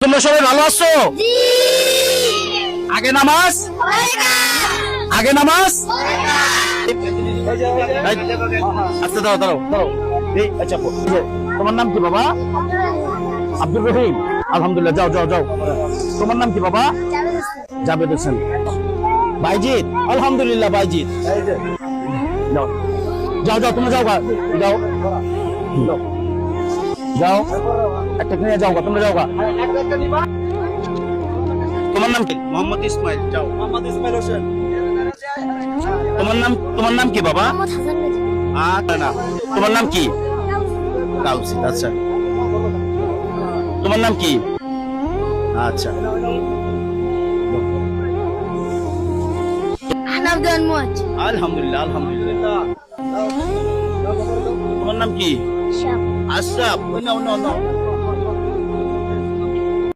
তোমরা সবাই ভালো আছো? আগে নামাজ আচ্ছা দাও দাও দাও আচ্ছা তোমার নাম কি বাবা? আব্দুর রহিম। আলহামদুলিল্লাহ, যাও যাও যাও। তোমার নাম কি বাবা? জাবেদ হোসেন। বাইজিৎ। আলহামদুলিল্লাহ বাইজিৎ। যাও যাও যাও তোমরা যাও যাও যাও একটা নিয়ে যাও তোমরা যাও। তোমার নাম কি? মোহাম্মদ ইসমাইল। যাও। মোহাম্মদ ইসমাইল হোসেন। তোমার নাম কি বাবা? না তোমার নাম কি? কাউসি। আচ্ছা তোমার নাম কি? আচ্ছা আলহামদুলিল্লাহ আলহামদুলিল্লাহ। তোমার নাম কি? আশরাফ।